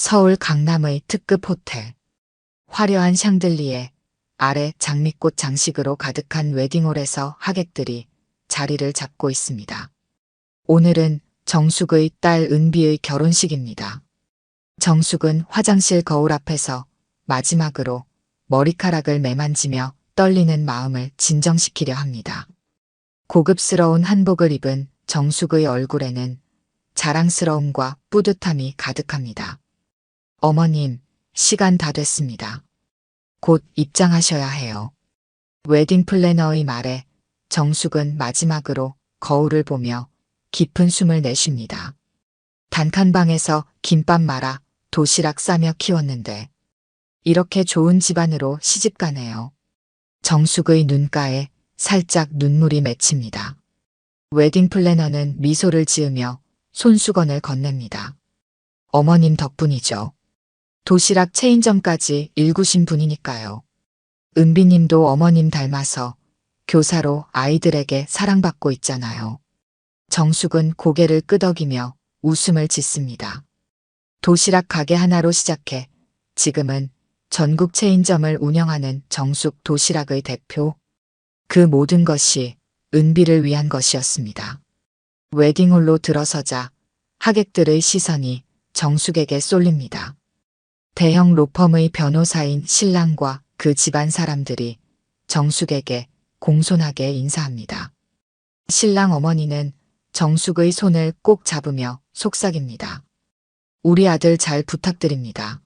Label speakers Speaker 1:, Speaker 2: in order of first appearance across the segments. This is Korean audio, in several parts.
Speaker 1: 서울 강남의 특급 호텔. 화려한 샹들리에 아래 장미꽃 장식으로 가득한 웨딩홀에서 하객들이 자리를 잡고 있습니다. 오늘은 정숙의 딸 은비의 결혼식입니다. 정숙은 화장실 거울 앞에서 마지막으로 머리카락을 매만지며 떨리는 마음을 진정시키려 합니다. 고급스러운 한복을 입은 정숙의 얼굴에는 자랑스러움과 뿌듯함이 가득합니다. 어머님, 시간 다 됐습니다. 곧 입장하셔야 해요. 웨딩 플래너의 말에 정숙은 마지막으로 거울을 보며 깊은 숨을 내쉽니다. 단칸방에서 김밥 말아 도시락 싸며 키웠는데 이렇게 좋은 집안으로 시집가네요. 정숙의 눈가에 살짝 눈물이 맺힙니다. 웨딩 플래너는 미소를 지으며 손수건을 건넵니다. 어머님 덕분이죠. 도시락 체인점까지 일구신 분이니까요. 은비님도 어머님 닮아서 교사로 아이들에게 사랑받고 있잖아요. 정숙은 고개를 끄덕이며 웃음을 짓습니다. 도시락 가게 하나로 시작해 지금은 전국 체인점을 운영하는 정숙 도시락의 대표. 그 모든 것이 은비를 위한 것이었습니다. 웨딩홀로 들어서자 하객들의 시선이 정숙에게 쏠립니다. 대형 로펌의 변호사인 신랑과 그 집안 사람들이 정숙에게 공손하게 인사합니다. 신랑 어머니는 정숙의 손을 꼭 잡으며 속삭입니다. 우리 아들 잘 부탁드립니다.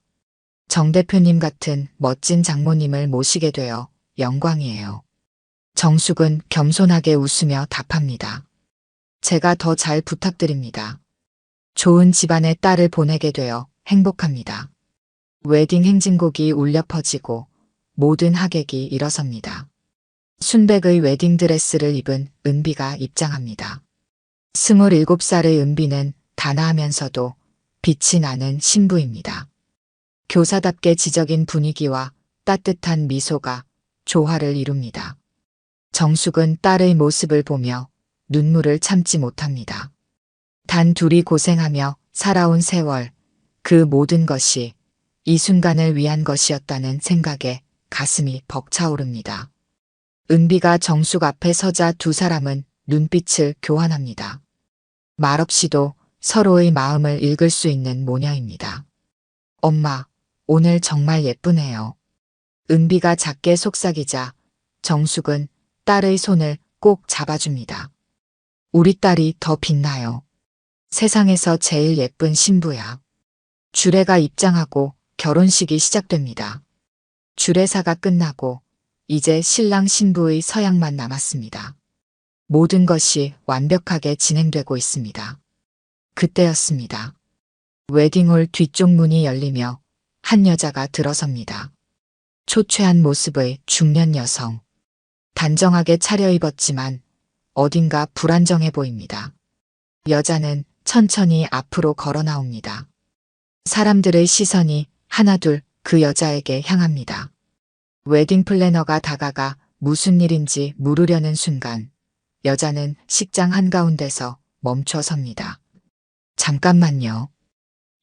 Speaker 1: 정 대표님 같은 멋진 장모님을 모시게 되어 영광이에요. 정숙은 겸손하게 웃으며 답합니다. 제가 더 잘 부탁드립니다. 좋은 집안의 딸을 보내게 되어 행복합니다. 웨딩 행진곡이 울려 퍼지고 모든 하객이 일어섭니다. 순백의 웨딩드레스를 입은 은비가 입장합니다. 27살의 은비는 단아하면서도 빛이 나는 신부입니다. 교사답게 지적인 분위기와 따뜻한 미소가 조화를 이룹니다. 정숙은 딸의 모습을 보며 눈물을 참지 못합니다. 단 둘이 고생하며 살아온 세월, 그 모든 것이 이 순간을 위한 것이었다는 생각에 가슴이 벅차오릅니다. 은비가 정숙 앞에 서자 두 사람은 눈빛을 교환합니다. 말없이도 서로의 마음을 읽을 수 있는 모녀입니다. 엄마, 오늘 정말 예쁘네요. 은비가 작게 속삭이자 정숙은 딸의 손을 꼭 잡아줍니다. 우리 딸이 더 빛나요. 세상에서 제일 예쁜 신부야. 주례가 입장하고 결혼식이 시작됩니다. 주례사가 끝나고 이제 신랑 신부의 서약만 남았습니다. 모든 것이 완벽하게 진행되고 있습니다. 그때였습니다. 웨딩홀 뒤쪽 문이 열리며 한 여자가 들어섭니다. 초췌한 모습의 중년 여성. 단정하게 차려입었지만 어딘가 불안정해 보입니다. 여자는 천천히 앞으로 걸어 나옵니다. 사람들의 시선이 하나둘 그 여자에게 향합니다. 웨딩 플래너가 다가가 무슨 일인지 물으려는 순간 여자는 식장 한가운데서 멈춰 섭니다. 잠깐만요.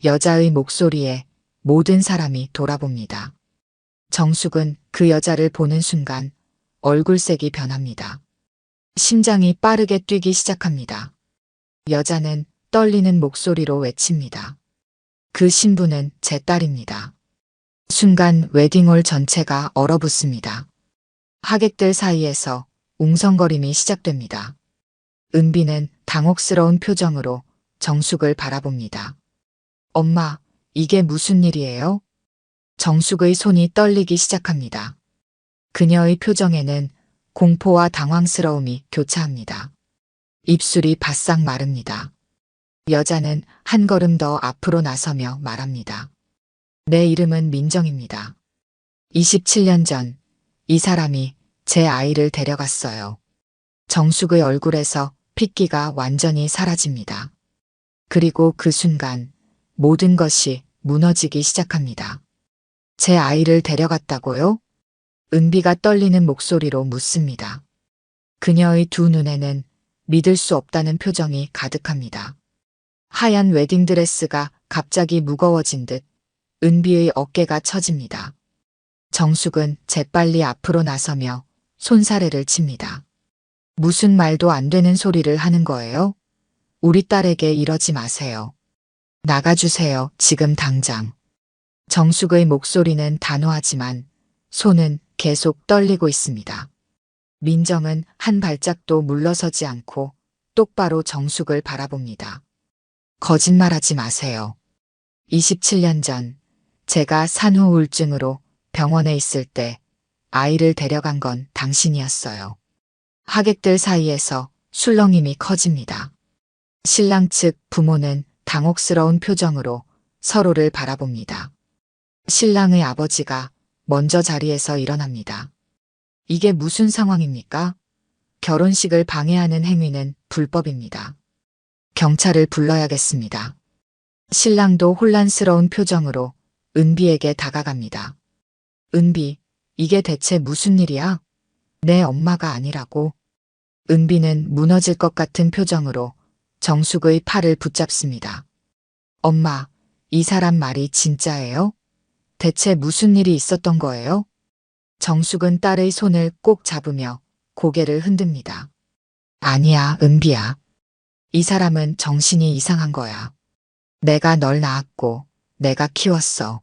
Speaker 1: 여자의 목소리에 모든 사람이 돌아봅니다. 정숙은 그 여자를 보는 순간 얼굴색이 변합니다. 심장이 빠르게 뛰기 시작합니다. 여자는 떨리는 목소리로 외칩니다. 그 신부는 제 딸입니다. 순간 웨딩홀 전체가 얼어붙습니다. 하객들 사이에서 웅성거림이 시작됩니다. 은비는 당혹스러운 표정으로 정숙을 바라봅니다. 엄마, 이게 무슨 일이에요? 정숙의 손이 떨리기 시작합니다. 그녀의 표정에는 공포와 당황스러움이 교차합니다. 입술이 바싹 마릅니다. 여자는 한 걸음 더 앞으로 나서며 말합니다. 내 이름은 민정입니다. 27년 전 이 사람이 제 아이를 데려갔어요. 정숙의 얼굴에서 핏기가 완전히 사라집니다. 그리고 그 순간 모든 것이 무너지기 시작합니다. 제 아이를 데려갔다고요? 은비가 떨리는 목소리로 묻습니다. 그녀의 두 눈에는 믿을 수 없다는 표정이 가득합니다. 하얀 웨딩드레스가 갑자기 무거워진 듯 은비의 어깨가 처집니다. 정숙은 재빨리 앞으로 나서며 손사래를 칩니다. 무슨 말도 안 되는 소리를 하는 거예요? 우리 딸에게 이러지 마세요. 나가주세요, 지금 당장. 정숙의 목소리는 단호하지만 손은 계속 떨리고 있습니다. 민정은 한 발짝도 물러서지 않고 똑바로 정숙을 바라봅니다. 거짓말하지 마세요. 27년 전 제가 산후 우울증으로 병원에 있을 때 아이를 데려간 건 당신이었어요. 하객들 사이에서 술렁임이 커집니다. 신랑 측 부모는 당혹스러운 표정으로 서로를 바라봅니다. 신랑의 아버지가 먼저 자리에서 일어납니다. 이게 무슨 상황입니까? 결혼식을 방해하는 행위는 불법입니다. 경찰을 불러야겠습니다. 신랑도 혼란스러운 표정으로 은비에게 다가갑니다. 은비, 이게 대체 무슨 일이야? 내 엄마가 아니라고. 은비는 무너질 것 같은 표정으로 정숙의 팔을 붙잡습니다. 엄마, 이 사람 말이 진짜예요? 대체 무슨 일이 있었던 거예요? 정숙은 딸의 손을 꼭 잡으며 고개를 흔듭니다. 아니야, 은비야. 이 사람은 정신이 이상한 거야. 내가 널 낳았고 내가 키웠어.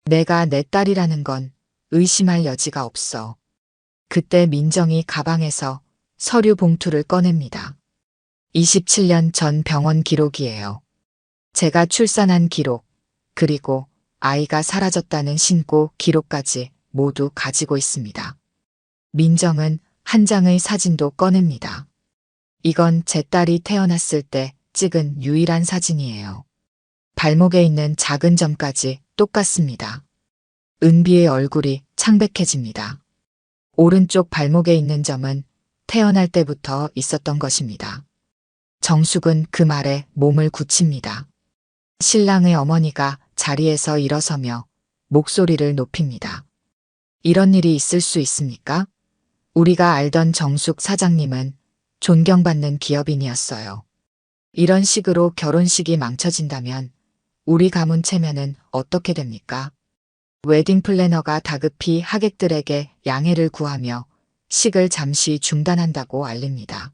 Speaker 1: 내가 내 딸이라는 건 의심할 여지가 없어. 그때 민정이 가방에서 서류 봉투를 꺼냅니다. 27년 전 병원 기록이에요. 제가 출산한 기록, 그리고 아이가 사라졌다는 신고 기록까지 모두 가지고 있습니다. 민정은 한 장의 사진도 꺼냅니다. 이건 제 딸이 태어났을 때 찍은 유일한 사진이에요. 발목에 있는 작은 점까지 똑같습니다. 은비의 얼굴이 창백해집니다. 오른쪽 발목에 있는 점은 태어날 때부터 있었던 것입니다. 정숙은 그 말에 몸을 굳힙니다. 신랑의 어머니가 자리에서 일어서며 목소리를 높입니다. 이런 일이 있을 수 있습니까? 우리가 알던 정숙 사장님은 존경받는 기업인이었어요. 이런 식으로 결혼식이 망쳐진다면 우리 가문 체면은 어떻게 됩니까? 웨딩 플래너가 다급히 하객들에게 양해를 구하며 식을 잠시 중단한다고 알립니다.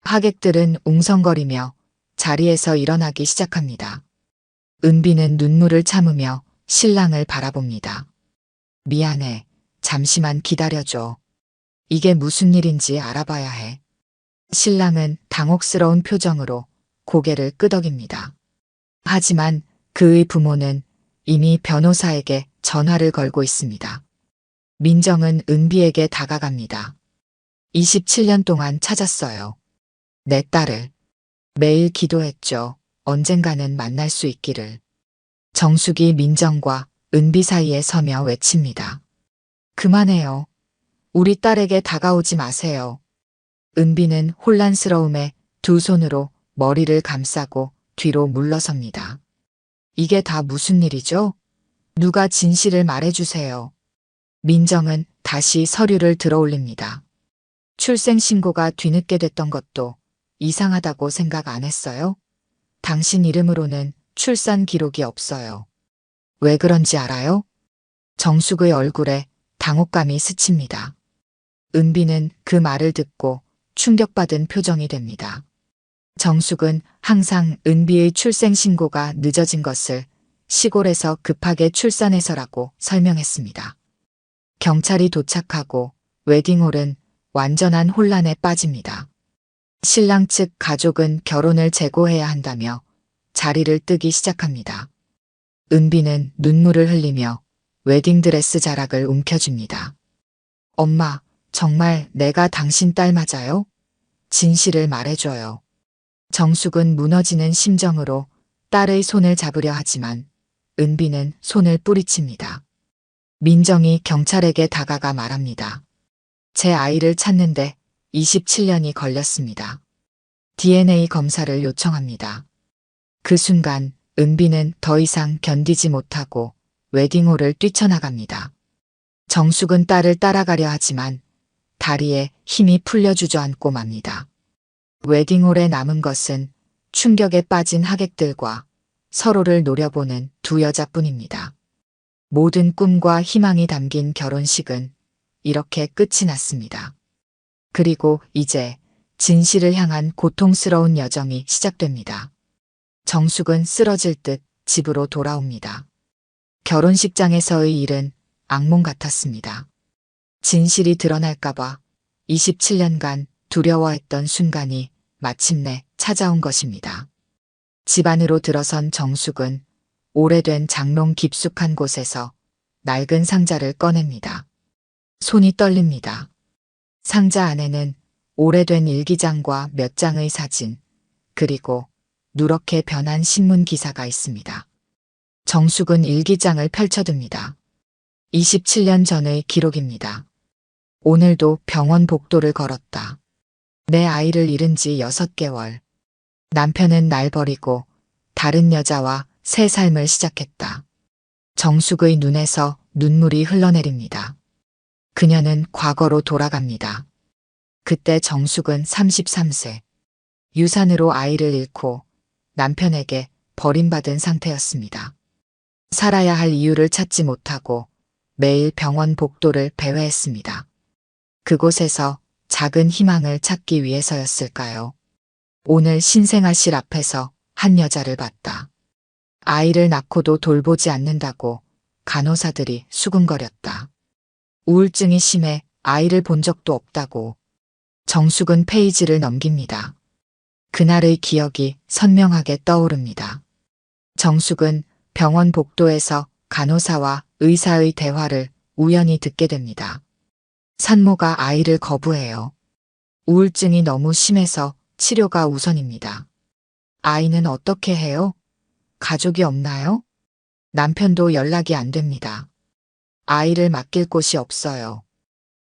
Speaker 1: 하객들은 웅성거리며 자리에서 일어나기 시작합니다. 은비는 눈물을 참으며 신랑을 바라봅니다. 미안해. 잠시만 기다려줘. 이게 무슨 일인지 알아봐야 해. 신랑은 당혹스러운 표정으로 고개를 끄덕입니다. 하지만 그의 부모는 이미 변호사에게 전화를 걸고 있습니다. 민정은 은비에게 다가갑니다. 27년 동안 찾았어요. 내 딸을. 매일 기도했죠. 언젠가는 만날 수 있기를. 정숙이 민정과 은비 사이에 서며 외칩니다. 그만해요. 우리 딸에게 다가오지 마세요. 은비는 혼란스러움에 두 손으로 머리를 감싸고 뒤로 물러섭니다. 이게 다 무슨 일이죠? 누가 진실을 말해주세요. 민정은 다시 서류를 들어올립니다. 출생신고가 뒤늦게 됐던 것도 이상하다고 생각 안 했어요? 당신 이름으로는 출산 기록이 없어요. 왜 그런지 알아요? 정숙의 얼굴에 당혹감이 스칩니다. 은비는 그 말을 듣고 충격받은 표정이 됩니다. 정숙은 항상 은비의 출생신고가 늦어진 것을 시골에서 급하게 출산해서라고 설명했습니다. 경찰이 도착하고 웨딩홀은 완전한 혼란에 빠집니다. 신랑 측 가족은 결혼을 재고해야 한다며 자리를 뜨기 시작합니다. 은비는 눈물을 흘리며 웨딩드레스 자락을 움켜쥡니다. 엄마, 정말 내가 당신 딸 맞아요? 진실을 말해줘요. 정숙은 무너지는 심정으로 딸의 손을 잡으려 하지만 은비는 손을 뿌리칩니다. 민정이 경찰에게 다가가 말합니다. 제 아이를 찾는데 27년이 걸렸습니다. DNA 검사를 요청합니다. 그 순간 은비는 더 이상 견디지 못하고 웨딩홀을 뛰쳐나갑니다. 정숙은 딸을 따라가려 하지만 다리에 힘이 풀려 주저앉고 맙니다. 웨딩홀에 남은 것은 충격에 빠진 하객들과 서로를 노려보는 두 여자뿐입니다. 모든 꿈과 희망이 담긴 결혼식은 이렇게 끝이 났습니다. 그리고 이제 진실을 향한 고통스러운 여정이 시작됩니다. 정숙은 쓰러질 듯 집으로 돌아옵니다. 결혼식장에서의 일은 악몽 같았습니다. 진실이 드러날까봐 27년간 두려워했던 순간이 마침내 찾아온 것입니다. 집 안으로 들어선 정숙은 오래된 장롱 깊숙한 곳에서 낡은 상자를 꺼냅니다. 손이 떨립니다. 상자 안에는 오래된 일기장과 몇 장의 사진, 그리고 누렇게 변한 신문 기사가 있습니다. 정숙은 일기장을 펼쳐듭니다. 27년 전의 기록입니다. 오늘도 병원 복도를 걸었다. 내 아이를 잃은 지 6개월. 남편은 날 버리고 다른 여자와 새 삶을 시작했다. 정숙의 눈에서 눈물이 흘러내립니다. 그녀는 과거로 돌아갑니다. 그때 정숙은 33세. 유산으로 아이를 잃고 남편에게 버림받은 상태였습니다. 살아야 할 이유를 찾지 못하고 매일 병원 복도를 배회했습니다. 그곳에서 작은 희망을 찾기 위해서였을까요? 오늘 신생아실 앞에서 한 여자를 봤다. 아이를 낳고도 돌보지 않는다고 간호사들이 수군거렸다. 우울증이 심해 아이를 본 적도 없다고. 정숙은 페이지를 넘깁니다. 그날의 기억이 선명하게 떠오릅니다. 정숙은 병원 복도에서 간호사와 의사의 대화를 우연히 듣게 됩니다. 산모가 아이를 거부해요. 우울증이 너무 심해서 치료가 우선입니다. 아이는 어떻게 해요? 가족이 없나요? 남편도 연락이 안 됩니다. 아이를 맡길 곳이 없어요.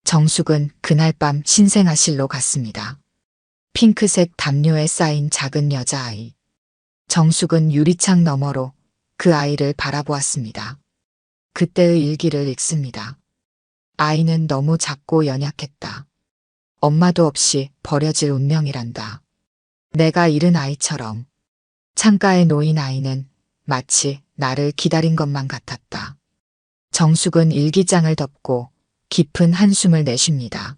Speaker 1: 정숙은 그날 밤 신생아실로 갔습니다. 핑크색 담요에 쌓인 작은 여자아이. 정숙은 유리창 너머로 그 아이를 바라보았습니다. 그때의 일기를 읽습니다. 아이는 너무 작고 연약했다. 엄마도 없이 버려질 운명이란다. 내가 잃은 아이처럼. 창가에 놓인 아이는 마치 나를 기다린 것만 같았다. 정숙은 일기장을 덮고 깊은 한숨을 내쉽니다.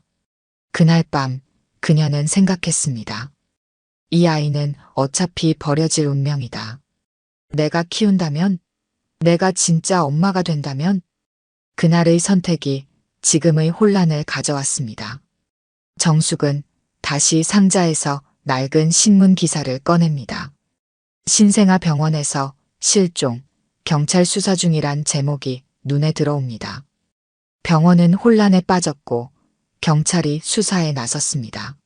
Speaker 1: 그날 밤 그녀는 생각했습니다. 이 아이는 어차피 버려질 운명이다. 내가 키운다면? 내가 진짜 엄마가 된다면? 그날의 선택이 지금의 혼란을 가져왔습니다. 정숙은 다시 상자에서 낡은 신문 기사를 꺼냅니다. 신생아 병원에서 실종, 경찰 수사 중이란 제목이 눈에 들어옵니다. 병원은 혼란에 빠졌고 경찰이 수사에 나섰습니다.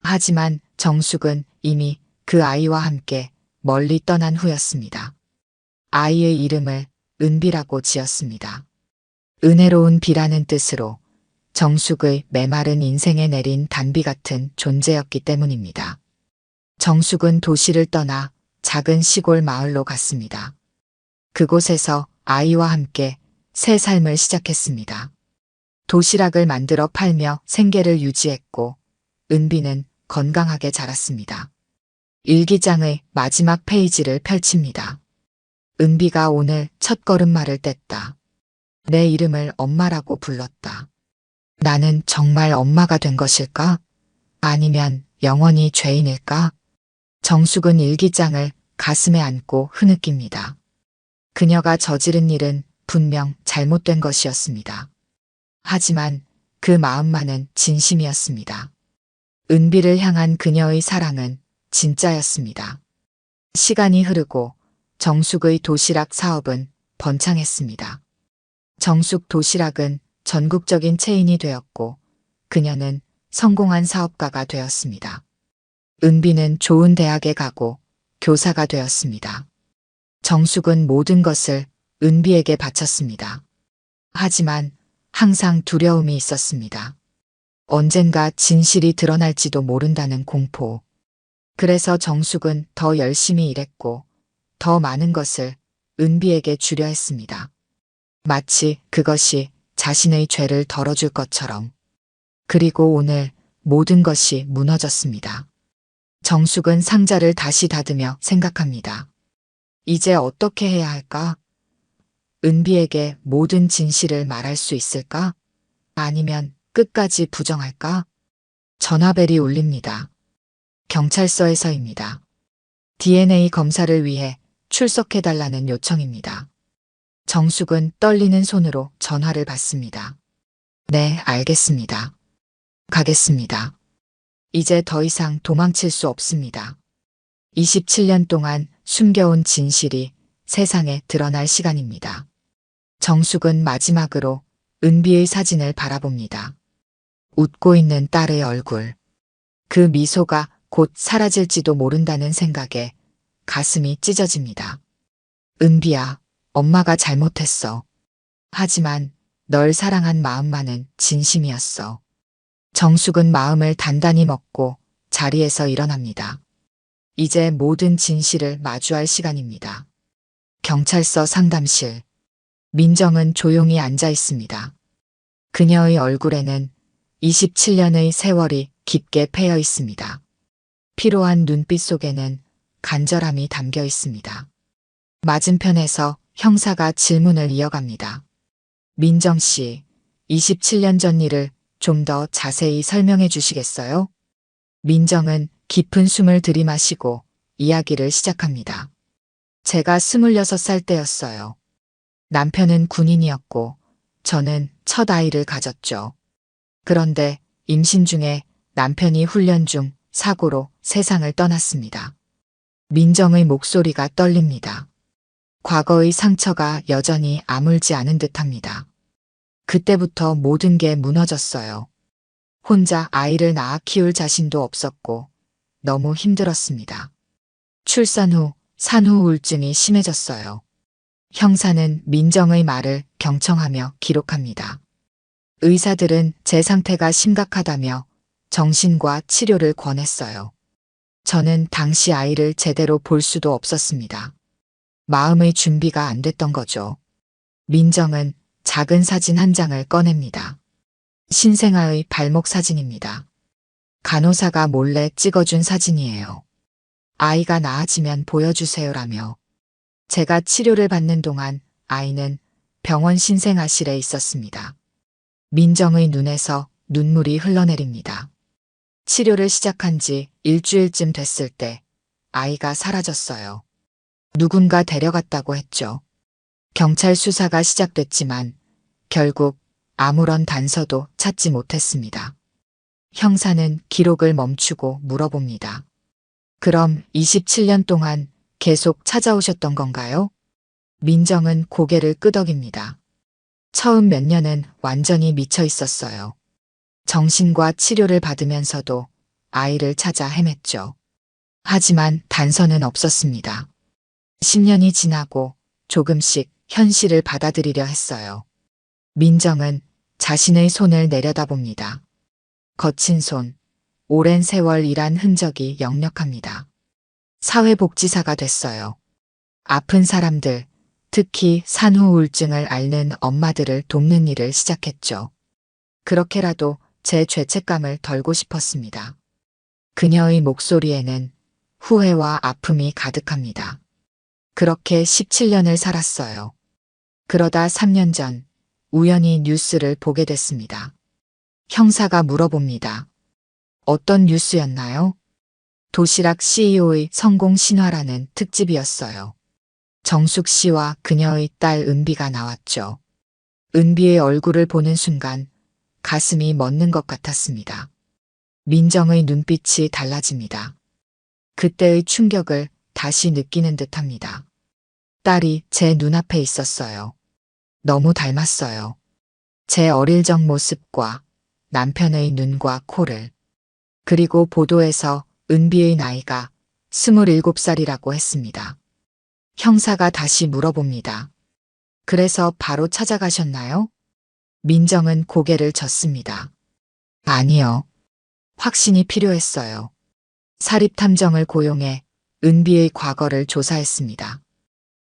Speaker 1: 하지만 정숙은 이미 그 아이와 함께 멀리 떠난 후였습니다. 아이의 이름을 은비라고 지었습니다. 은혜로운 비라는 뜻으로 정숙의 메마른 인생에 내린 단비 같은 존재였기 때문입니다. 정숙은 도시를 떠나 작은 시골 마을로 갔습니다. 그곳에서 아이와 함께 새 삶을 시작했습니다. 도시락을 만들어 팔며 생계를 유지했고 은비는 건강하게 자랐습니다. 일기장의 마지막 페이지를 펼칩니다. 은비가 오늘 첫 걸음마를 뗐다. 내 이름을 엄마라고 불렀다. 나는 정말 엄마가 된 것일까? 아니면 영원히 죄인일까? 정숙은 일기장을 가슴에 안고 흐느낍니다. 그녀가 저지른 일은 분명 잘못된 것이었습니다. 하지만 그 마음만은 진심이었습니다. 은비를 향한 그녀의 사랑은 진짜였습니다. 시간이 흐르고 정숙의 도시락 사업은 번창했습니다. 정숙 도시락은 전국적인 체인이 되었고 그녀는 성공한 사업가가 되었습니다. 은비는 좋은 대학에 가고 교사가 되었습니다. 정숙은 모든 것을 은비에게 바쳤습니다. 하지만 항상 두려움이 있었습니다. 언젠가 진실이 드러날지도 모른다는 공포. 그래서 정숙은 더 열심히 일했고 더 많은 것을 은비에게 주려 했습니다. 마치 그것이 자신의 죄를 덜어줄 것처럼. 그리고 오늘 모든 것이 무너졌습니다. 정숙은 상자를 다시 닫으며 생각합니다. 이제 어떻게 해야 할까? 은비에게 모든 진실을 말할 수 있을까? 아니면 끝까지 부정할까? 전화벨이 울립니다. 경찰서에서입니다. DNA 검사를 위해 출석해달라는 요청입니다. 정숙은 떨리는 손으로 전화를 받습니다. 네, 알겠습니다. 가겠습니다. 이제 더 이상 도망칠 수 없습니다. 27년 동안 숨겨온 진실이 세상에 드러날 시간입니다. 정숙은 마지막으로 은비의 사진을 바라봅니다. 웃고 있는 딸의 얼굴. 그 미소가 곧 사라질지도 모른다는 생각에 가슴이 찢어집니다. 은비야, 엄마가 잘못했어. 하지만 널 사랑한 마음만은 진심이었어. 정숙은 마음을 단단히 먹고 자리에서 일어납니다. 이제 모든 진실을 마주할 시간입니다. 경찰서 상담실. 민정은 조용히 앉아 있습니다. 그녀의 얼굴에는 27년의 세월이 깊게 패여 있습니다. 피로한 눈빛 속에는 간절함이 담겨 있습니다. 맞은편에서 형사가 질문을 이어갑니다. 민정 씨, 27년 전 일을 좀 더 자세히 설명해 주시겠어요? 민정은 깊은 숨을 들이마시고 이야기를 시작합니다. 제가 26살 때였어요. 남편은 군인이었고 저는 첫 아이를 가졌죠. 그런데 임신 중에 남편이 훈련 중 사고로 세상을 떠났습니다. 민정의 목소리가 떨립니다. 과거의 상처가 여전히 아물지 않은 듯합니다. 그때부터 모든 게 무너졌어요. 혼자 아이를 낳아 키울 자신도 없었고 너무 힘들었습니다. 출산 후 산후 우울증이 심해졌어요. 형사는 민정의 말을 경청하며 기록합니다. 의사들은 제 상태가 심각하다며 정신과 치료를 권했어요. 저는 당시 아이를 제대로 볼 수도 없었습니다. 마음의 준비가 안 됐던 거죠. 민정은 작은 사진 한 장을 꺼냅니다. 신생아의 발목 사진입니다. 간호사가 몰래 찍어준 사진이에요. 아이가 나아지면 보여주세요라며. 제가 치료를 받는 동안 아이는 병원 신생아실에 있었습니다. 민정의 눈에서 눈물이 흘러내립니다. 치료를 시작한 지 일주일쯤 됐을 때 아이가 사라졌어요. 누군가 데려갔다고 했죠. 경찰 수사가 시작됐지만 결국 아무런 단서도 찾지 못했습니다. 형사는 기록을 멈추고 물어봅니다. 그럼 27년 동안 계속 찾아오셨던 건가요? 민정은 고개를 끄덕입니다. 처음 몇 년은 완전히 미쳐 있었어요. 정신과 치료를 받으면서도 아이를 찾아 헤맸죠. 하지만 단서는 없었습니다. 10년이 지나고 조금씩 현실을 받아들이려 했어요. 민정은 자신의 손을 내려다봅니다. 거친 손, 오랜 세월 일한 흔적이 역력합니다. 사회복지사가 됐어요. 아픈 사람들, 특히 산후 우울증을 앓는 엄마들을 돕는 일을 시작했죠. 그렇게라도 제 죄책감을 덜고 싶었습니다. 그녀의 목소리에는 후회와 아픔이 가득합니다. 그렇게 17년을 살았어요. 그러다 3년 전 우연히 뉴스를 보게 됐습니다. 형사가 물어봅니다. 어떤 뉴스였나요? 도시락 CEO의 성공 신화라는 특집이었어요. 정숙 씨와 그녀의 딸 은비가 나왔죠. 은비의 얼굴을 보는 순간 가슴이 멎는 것 같았습니다. 민정의 눈빛이 달라집니다. 그때의 충격을 다시 느끼는 듯합니다. 딸이 제 눈앞에 있었어요. 너무 닮았어요. 제 어릴 적 모습과 남편의 눈과 코를. 그리고 보도에서 은비의 나이가 27살이라고 했습니다. 형사가 다시 물어봅니다. 그래서 바로 찾아가셨나요? 민정은 고개를 젓습니다. 아니요. 확신이 필요했어요. 사립탐정을 고용해 은비의 과거를 조사했습니다.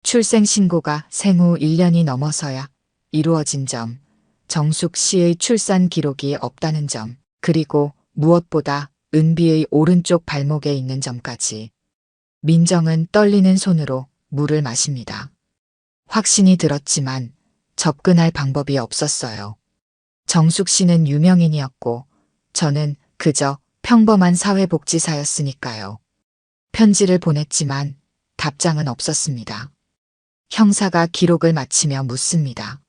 Speaker 1: 출생신고가 생후 1년이 넘어서야 이루어진 점, 정숙 씨의 출산 기록이 없다는 점, 그리고 무엇보다 은비의 오른쪽 발목에 있는 점까지. 민정은 떨리는 손으로 물을 마십니다. 확신이 들었지만 접근할 방법이 없었어요. 정숙 씨는 유명인이었고 저는 그저 평범한 사회복지사였으니까요. 편지를 보냈지만 답장은 없었습니다. 형사가 기록을 마치며 묻습니다.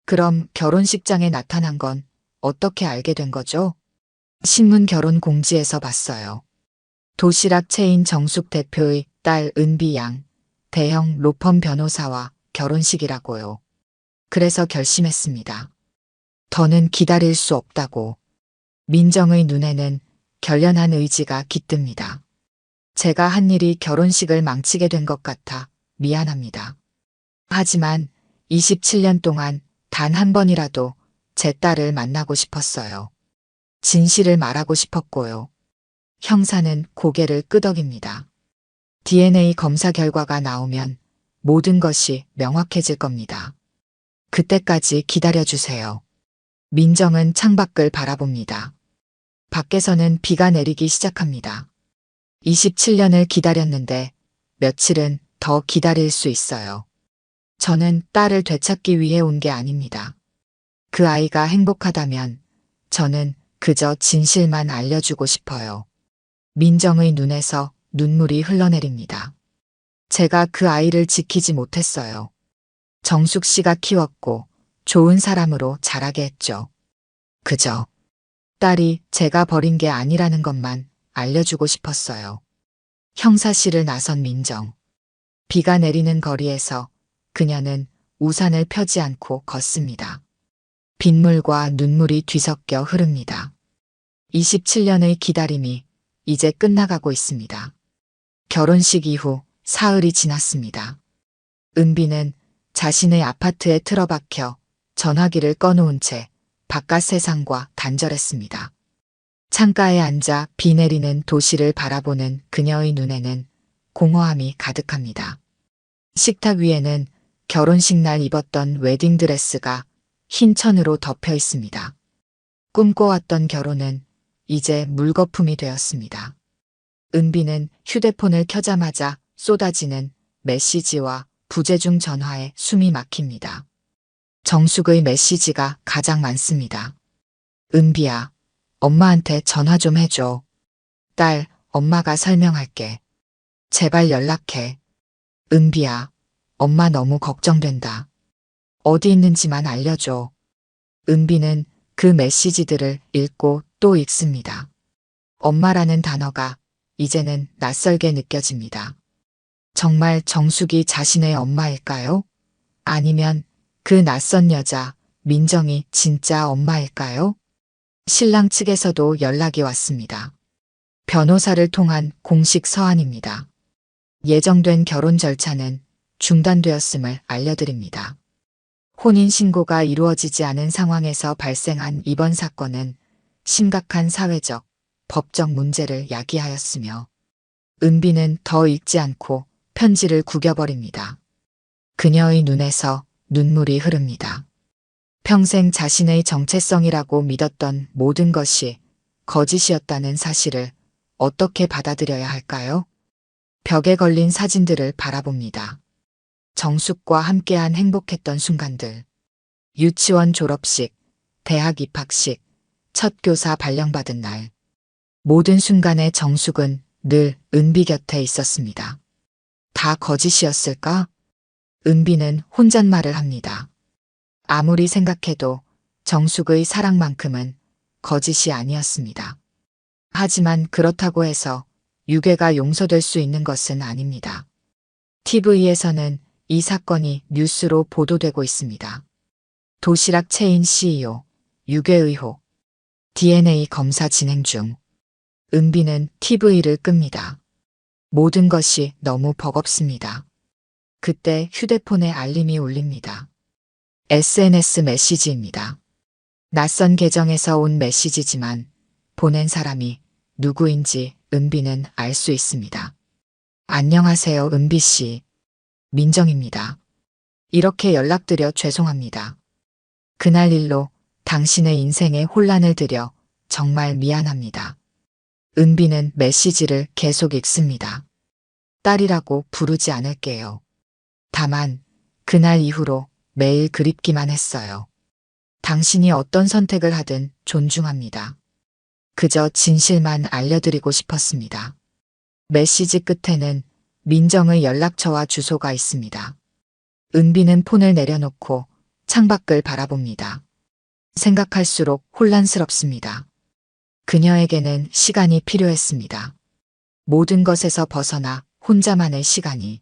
Speaker 1: 그럼 결혼식장에 나타난 건 어떻게 알게 된 거죠? 신문 결혼 공지에서 봤어요. 도시락 체인 정숙 대표의 딸 은비 양, 대형 로펌 변호사와 결혼식이라고요. 그래서 결심했습니다. 더는 기다릴 수 없다고. 민정의 눈에는 결연한 의지가 깃듭니다. 제가 한 일이 결혼식을 망치게 된 것 같아 미안합니다. 하지만 27년 동안 단 한 번이라도 제 딸을 만나고 싶었어요. 진실을 말하고 싶었고요. 형사는 고개를 끄덕입니다. DNA 검사 결과가 나오면 모든 것이 명확해질 겁니다. 그때까지 기다려주세요. 민정은 창밖을 바라봅니다. 밖에서는 비가 내리기 시작합니다. 27년을 기다렸는데 며칠은 더 기다릴 수 있어요. 저는 딸을 되찾기 위해 온 게 아닙니다. 그 아이가 행복하다면 저는 그저 진실만 알려주고 싶어요. 민정의 눈에서 눈물이 흘러내립니다. 제가 그 아이를 지키지 못했어요. 정숙 씨가 키웠고 좋은 사람으로 자라게 했죠. 그저 딸이 제가 버린 게 아니라는 것만 알려주고 싶었어요. 형사실을 나선 민정. 비가 내리는 거리에서 그녀는 우산을 펴지 않고 걷습니다. 빗물과 눈물이 뒤섞여 흐릅니다. 27년의 기다림이 이제 끝나가고 있습니다. 결혼식 이후 사흘이 지났습니다. 은비는 자신의 아파트에 틀어박혀 전화기를 꺼놓은 채 바깥 세상과 단절했습니다. 창가에 앉아 비 내리는 도시를 바라보는 그녀의 눈에는 공허함이 가득합니다. 식탁 위에는 결혼식 날 입었던 웨딩드레스가 흰 천으로 덮여 있습니다. 꿈꿔왔던 결혼은 이제 물거품이 되었습니다. 은비는 휴대폰을 켜자마자 쏟아지는 메시지와 부재중 전화에 숨이 막힙니다. 정숙의 메시지가 가장 많습니다. 은비야, 엄마한테 전화 좀 해줘. 딸, 엄마가 설명할게. 제발 연락해. 은비야, 엄마 너무 걱정된다. 어디 있는지만 알려줘. 은비는 그 메시지들을 읽고 또 읽습니다. 엄마라는 단어가 이제는 낯설게 느껴집니다. 정말 정숙이 자신의 엄마일까요? 아니면 그 낯선 여자 민정이 진짜 엄마일까요? 신랑 측에서도 연락이 왔습니다. 변호사를 통한 공식 서한입니다. 예정된 결혼 절차는 중단되었음을 알려드립니다. 혼인신고가 이루어지지 않은 상황에서 발생한 이번 사건은 심각한 사회적, 법적 문제를 야기하였으며 은비는 더 읽지 않고 편지를 구겨버립니다. 그녀의 눈에서 눈물이 흐릅니다. 평생 자신의 정체성이라고 믿었던 모든 것이 거짓이었다는 사실을 어떻게 받아들여야 할까요? 벽에 걸린 사진들을 바라봅니다. 정숙과 함께한 행복했던 순간들. 유치원 졸업식, 대학 입학식, 첫 교사 발령받은 날. 모든 순간에 정숙은 늘 은비 곁에 있었습니다. 다 거짓이었을까? 은비는 혼잣말을 합니다. 아무리 생각해도 정숙의 사랑만큼은 거짓이 아니었습니다. 하지만 그렇다고 해서 유괴가 용서될 수 있는 것은 아닙니다. TV에서는 이 사건이 뉴스로 보도되고 있습니다. 도시락 체인 CEO, 유괴 의혹, DNA 검사 진행 중. 은비는 TV를 끕니다. 모든 것이 너무 버겁습니다. 그때 휴대폰에 알림이 울립니다. SNS 메시지입니다. 낯선 계정에서 온 메시지지만 보낸 사람이 누구인지 은비는 알 수 있습니다. 안녕하세요, 은비 씨. 민정입니다. 이렇게 연락드려 죄송합니다. 그날 일로 당신의 인생에 혼란을 드려 정말 미안합니다. 은비는 메시지를 계속 읽습니다. 딸이라고 부르지 않을게요. 다만 그날 이후로 매일 그립기만 했어요. 당신이 어떤 선택을 하든 존중합니다. 그저 진실만 알려드리고 싶었습니다. 메시지 끝에는 민정의 연락처와 주소가 있습니다. 은비는 폰을 내려놓고 창밖을 바라봅니다. 생각할수록 혼란스럽습니다. 그녀에게는 시간이 필요했습니다. 모든 것에서 벗어나 혼자만의 시간이.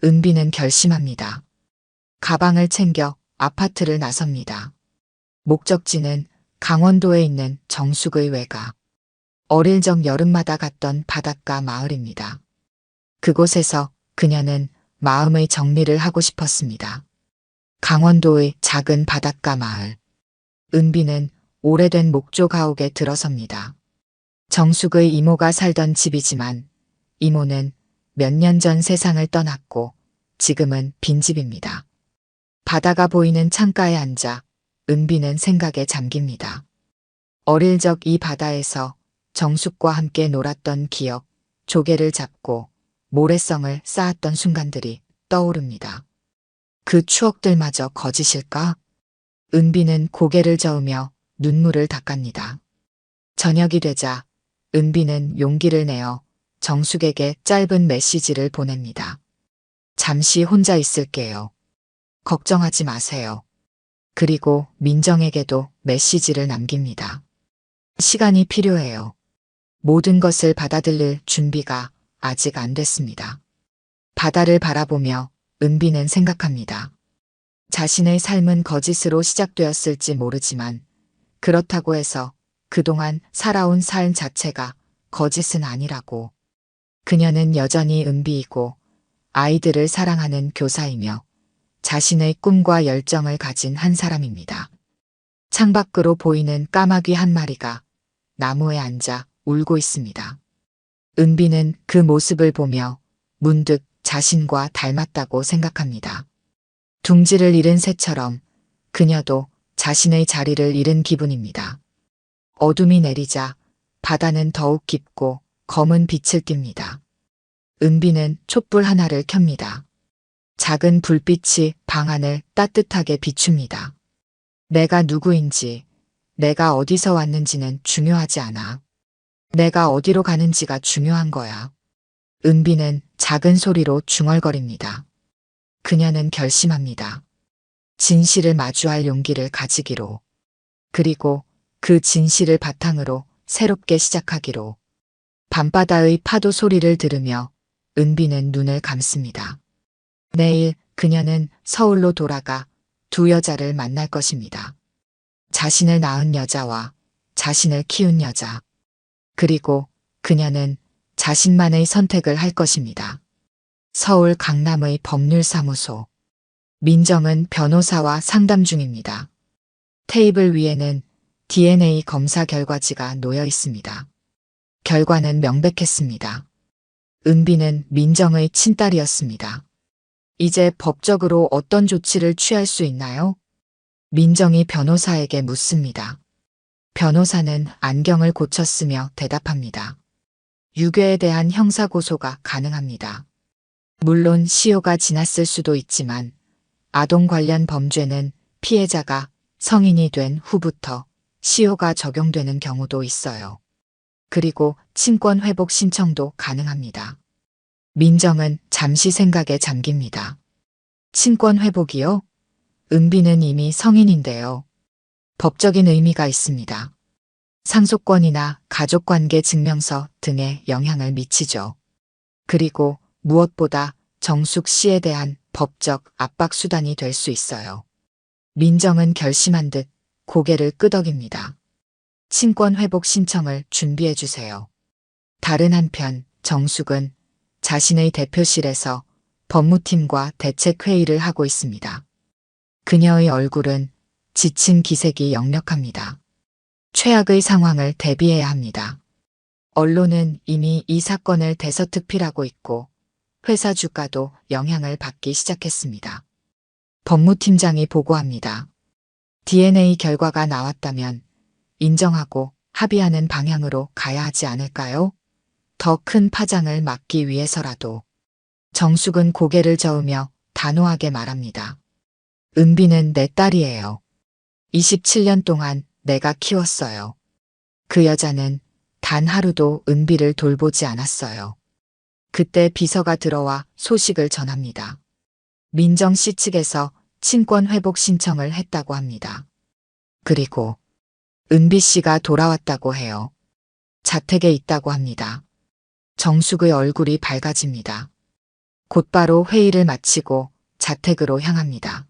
Speaker 1: 은비는 결심합니다. 가방을 챙겨 아파트를 나섭니다. 목적지는 강원도에 있는 정숙의 외가. 어릴 적 여름마다 갔던 바닷가 마을입니다. 그곳에서 그녀는 마음의 정리를 하고 싶었습니다. 강원도의 작은 바닷가 마을. 은비는 오래된 목조 가옥에 들어섭니다. 정숙의 이모가 살던 집이지만 이모는 몇 년 전 세상을 떠났고 지금은 빈집입니다. 바다가 보이는 창가에 앉아 은비는 생각에 잠깁니다. 어릴 적 이 바다에서 정숙과 함께 놀았던 기억, 조개를 잡고 모래성을 쌓았던 순간들이 떠오릅니다. 그 추억들마저 거짓일까? 은비는 고개를 저으며 눈물을 닦았니다. 저녁이 되자 은비는 용기를 내어 정숙에게 짧은 메시지를 보냅니다. 잠시 혼자 있을게요. 걱정하지 마세요. 그리고 민정에게도 메시지를 남깁니다. 시간이 필요해요. 모든 것을 받아들일 준비가 아직 안 됐습니다. 바다를 바라보며 은비는 생각합니다. 자신의 삶은 거짓으로 시작되었을지 모르지만 그렇다고 해서 그동안 살아온 삶 자체가 거짓은 아니라고. 그녀는 여전히 은비이고 아이들을 사랑하는 교사이며 자신의 꿈과 열정을 가진 한 사람입니다. 창밖으로 보이는 까마귀 한 마리가 나무에 앉아 울고 있습니다. 은비는 그 모습을 보며 문득 자신과 닮았다고 생각합니다. 둥지를 잃은 새처럼 그녀도 자신의 자리를 잃은 기분입니다. 어둠이 내리자 바다는 더욱 깊고 검은 빛을 띱니다. 은비는 촛불 하나를 켭니다. 작은 불빛이 방 안을 따뜻하게 비춥니다. 내가 누구인지, 내가 어디서 왔는지는 중요하지 않아. 내가 어디로 가는지가 중요한 거야. 은비는 작은 소리로 중얼거립니다. 그녀는 결심합니다. 진실을 마주할 용기를 가지기로. 그리고 그 진실을 바탕으로 새롭게 시작하기로. 밤바다의 파도 소리를 들으며 은비는 눈을 감습니다. 내일 그녀는 서울로 돌아가 두 여자를 만날 것입니다. 자신을 낳은 여자와 자신을 키운 여자. 그리고 그녀는 자신만의 선택을 할 것입니다. 서울 강남의 법률사무소. 민정은 변호사와 상담 중입니다. 테이블 위에는 DNA 검사 결과지가 놓여 있습니다. 결과는 명백했습니다. 은비는 민정의 친딸이었습니다. 이제 법적으로 어떤 조치를 취할 수 있나요? 민정이 변호사에게 묻습니다. 변호사는 안경을 고쳤으며 대답합니다. 유괴에 대한 형사고소가 가능합니다. 물론 시효가 지났을 수도 있지만 아동 관련 범죄는 피해자가 성인이 된 후부터 시효가 적용되는 경우도 있어요. 그리고 친권 회복 신청도 가능합니다. 민정은 잠시 생각에 잠깁니다. 친권 회복이요? 은비는 이미 성인인데요. 법적인 의미가 있습니다. 상속권이나 가족관계 증명서 등에 영향을 미치죠. 그리고 무엇보다 정숙 씨에 대한 법적 압박 수단이 될 수 있어요. 민정은 결심한 듯 고개를 끄덕입니다. 친권 회복 신청을 준비해 주세요. 다른 한편 정숙은 자신의 대표실에서 법무팀과 대책회의를 하고 있습니다. 그녀의 얼굴은 지친 기색이 역력합니다. 최악의 상황을 대비해야 합니다. 언론은 이미 이 사건을 대서특필하고 있고 회사 주가도 영향을 받기 시작했습니다. 법무팀장이 보고합니다. DNA 결과가 나왔다면 인정하고 합의하는 방향으로 가야 하지 않을까요? 더 큰 파장을 막기 위해서라도. 정숙은 고개를 저으며 단호하게 말합니다. 은비는 내 딸이에요. 27년 동안 내가 키웠어요. 그 여자는 단 하루도 은비를 돌보지 않았어요. 그때 비서가 들어와 소식을 전합니다. 민정 씨 측에서 친권 회복 신청을 했다고 합니다. 그리고 은비 씨가 돌아왔다고 해요. 자택에 있다고 합니다. 정숙의 얼굴이 밝아집니다. 곧바로 회의를 마치고 자택으로 향합니다.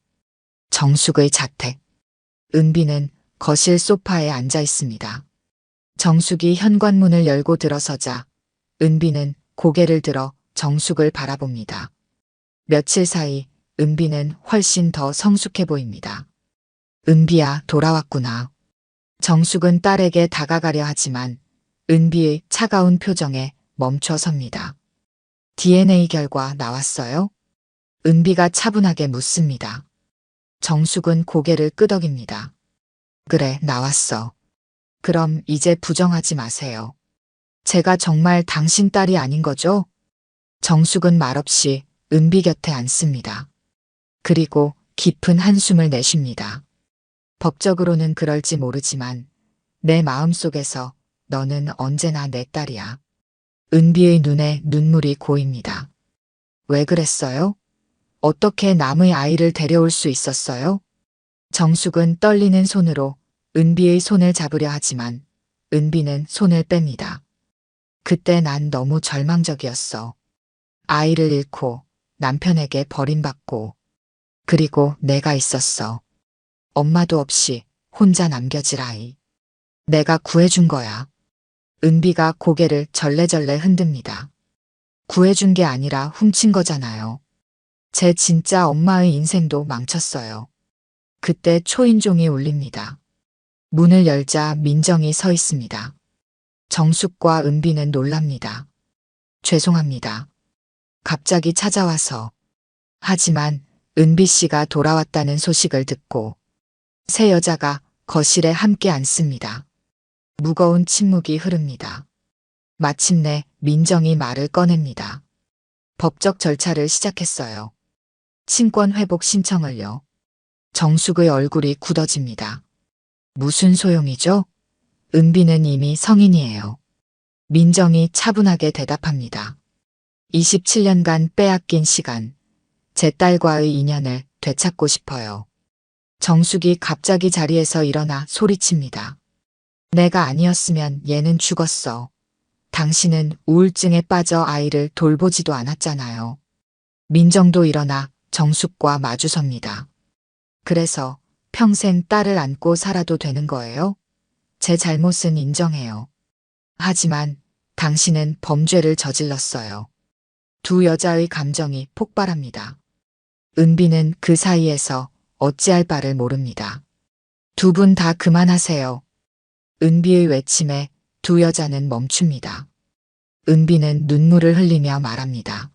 Speaker 1: 정숙의 자택. 은비는 거실 소파에 앉아 있습니다. 정숙이 현관문을 열고 들어서자 은비는 고개를 들어 정숙을 바라봅니다. 며칠 사이 은비는 훨씬 더 성숙해 보입니다. 은비야, 돌아왔구나. 정숙은 딸에게 다가가려 하지만 은비의 차가운 표정에 멈춰 섭니다. DNA 결과 나왔어요? 은비가 차분하게 묻습니다. 정숙은 고개를 끄덕입니다. 그래, 나왔어. 그럼 이제 부정하지 마세요. 제가 정말 당신 딸이 아닌 거죠? 정숙은 말없이 은비 곁에 앉습니다. 그리고 깊은 한숨을 내쉽니다. 법적으로는 그럴지 모르지만 내 마음속에서 너는 언제나 내 딸이야. 은비의 눈에 눈물이 고입니다. 왜 그랬어요? 어떻게 남의 아이를 데려올 수 있었어요? 정숙은 떨리는 손으로 은비의 손을 잡으려 하지만 은비는 손을 뺍니다. 그때 난 너무 절망적이었어. 아이를 잃고 남편에게 버림받고 그리고 내가 있었어. 엄마도 없이 혼자 남겨질 아이. 내가 구해준 거야. 은비가 고개를 절레절레 흔듭니다. 구해준 게 아니라 훔친 거잖아요. 제 진짜 엄마의 인생도 망쳤어요. 그때 초인종이 울립니다. 문을 열자 민정이 서 있습니다. 정숙과 은비는 놀랍니다. 죄송합니다. 갑자기 찾아와서. 하지만 은비 씨가 돌아왔다는 소식을 듣고 세 여자가 거실에 함께 앉습니다. 무거운 침묵이 흐릅니다. 마침내 민정이 말을 꺼냅니다. 법적 절차를 시작했어요. 친권 회복 신청을요. 정숙의 얼굴이 굳어집니다. 무슨 소용이죠? 은비는 이미 성인이에요. 민정이 차분하게 대답합니다. 27년간 빼앗긴 시간, 제 딸과의 인연을 되찾고 싶어요. 정숙이 갑자기 자리에서 일어나 소리칩니다. 내가 아니었으면 얘는 죽었어. 당신은 우울증에 빠져 아이를 돌보지도 않았잖아요. 민정도 일어나 정숙과 마주섭니다. 그래서 평생 딸을 안고 살아도 되는 거예요? 제 잘못은 인정해요. 하지만 당신은 범죄를 저질렀어요. 두 여자의 감정이 폭발합니다. 은비는 그 사이에서 어찌할 바를 모릅니다. 두 분 다 그만하세요. 은비의 외침에 두 여자는 멈춥니다. 은비는 눈물을 흘리며 말합니다.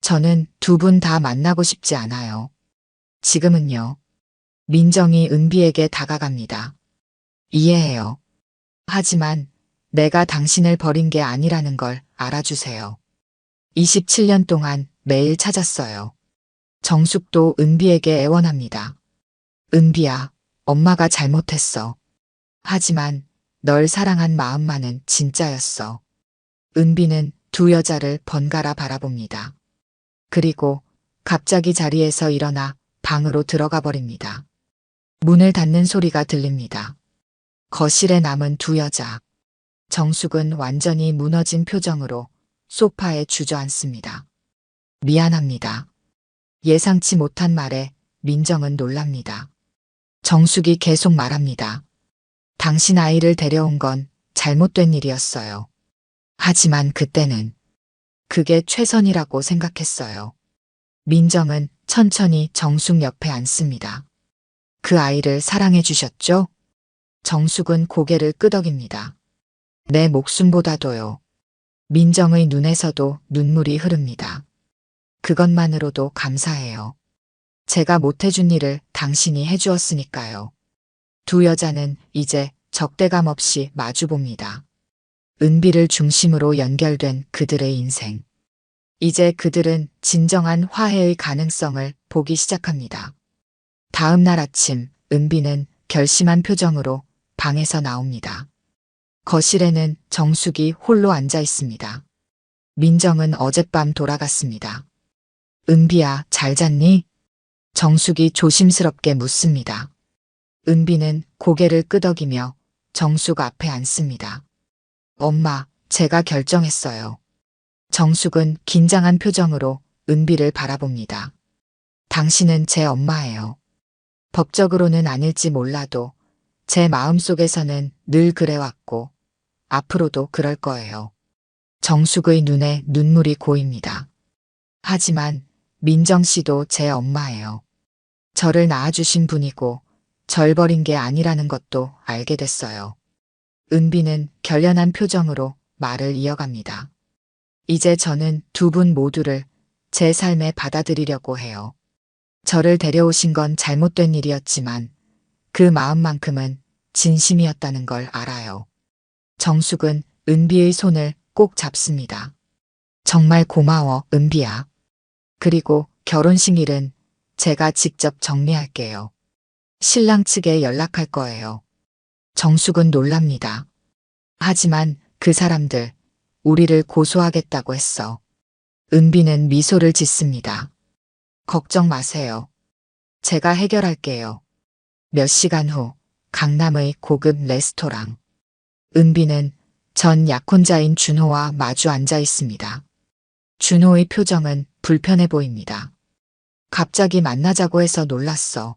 Speaker 1: 저는 두 분 다 만나고 싶지 않아요. 지금은요. 민정이 은비에게 다가갑니다. 이해해요. 하지만 내가 당신을 버린 게 아니라는 걸 알아주세요. 27년 동안 매일 찾았어요. 정숙도 은비에게 애원합니다. 은비야, 엄마가 잘못했어. 하지만 널 사랑한 마음만은 진짜였어. 은비는 두 여자를 번갈아 바라봅니다. 그리고 갑자기 자리에서 일어나 방으로 들어가 버립니다. 문을 닫는 소리가 들립니다. 거실에 남은 두 여자. 정숙은 완전히 무너진 표정으로 소파에 주저앉습니다. 미안합니다. 예상치 못한 말에 민정은 놀랍니다. 정숙이 계속 말합니다. 당신 아이를 데려온 건 잘못된 일이었어요. 하지만 그때는 그게 최선이라고 생각했어요. 민정은 천천히 정숙 옆에 앉습니다. 그 아이를 사랑해 주셨죠? 정숙은 고개를 끄덕입니다. 내 목숨보다도요. 민정의 눈에서도 눈물이 흐릅니다. 그것만으로도 감사해요. 제가 못해준 일을 당신이 해주었으니까요. 두 여자는 이제 적대감 없이 마주봅니다. 은비를 중심으로 연결된 그들의 인생. 이제 그들은 진정한 화해의 가능성을 보기 시작합니다. 다음 날 아침 은비는 결심한 표정으로 방에서 나옵니다. 거실에는 정숙이 홀로 앉아 있습니다. 민정은 어젯밤 돌아갔습니다. 은비야, 잘 잤니? 정숙이 조심스럽게 묻습니다. 은비는 고개를 끄덕이며 정숙 앞에 앉습니다. 엄마, 제가 결정했어요. 정숙은 긴장한 표정으로 은비를 바라봅니다. 당신은 제 엄마예요. 법적으로는 아닐지 몰라도 제 마음속에서는 늘 그래왔고 앞으로도 그럴 거예요. 정숙의 눈에 눈물이 고입니다. 하지만 민정 씨도 제 엄마예요. 저를 낳아주신 분이고 절 버린 게 아니라는 것도 알게 됐어요. 은비는 결연한 표정으로 말을 이어갑니다. 이제 저는 두 분 모두를 제 삶에 받아들이려고 해요. 저를 데려오신 건 잘못된 일이었지만 그 마음만큼은 진심이었다는 걸 알아요. 정숙은 은비의 손을 꼭 잡습니다. 정말 고마워, 은비야. 그리고 결혼식 일은 제가 직접 정리할게요. 신랑 측에 연락할 거예요. 정숙은 놀랍니다. 하지만 그 사람들, 우리를 고소하겠다고 했어. 은비는 미소를 짓습니다. 걱정 마세요. 제가 해결할게요. 몇 시간 후 강남의 고급 레스토랑. 은비는 전 약혼자인 준호와 마주 앉아 있습니다. 준호의 표정은 불편해 보입니다. 갑자기 만나자고 해서 놀랐어.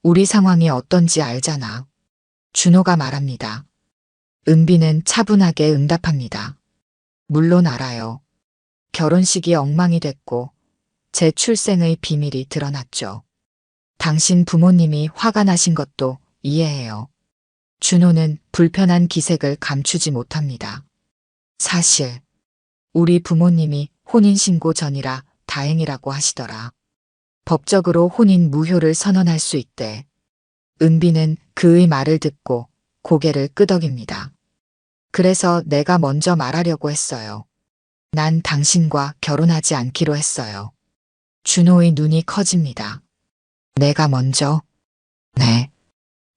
Speaker 1: 우리 상황이 어떤지 알잖아. 준호가 말합니다. 은비는 차분하게 응답합니다. 물론 알아요. 결혼식이 엉망이 됐고 제 출생의 비밀이 드러났죠. 당신 부모님이 화가 나신 것도 이해해요. 준호는 불편한 기색을 감추지 못합니다. 사실 우리 부모님이 혼인신고 전이라 다행이라고 하시더라. 법적으로 혼인 무효를 선언할 수 있대. 은비는 그의 말을 듣고 고개를 끄덕입니다. 그래서 내가 먼저 말하려고 했어요. 난 당신과 결혼하지 않기로 했어요. 준호의 눈이 커집니다. 내가 먼저? 네.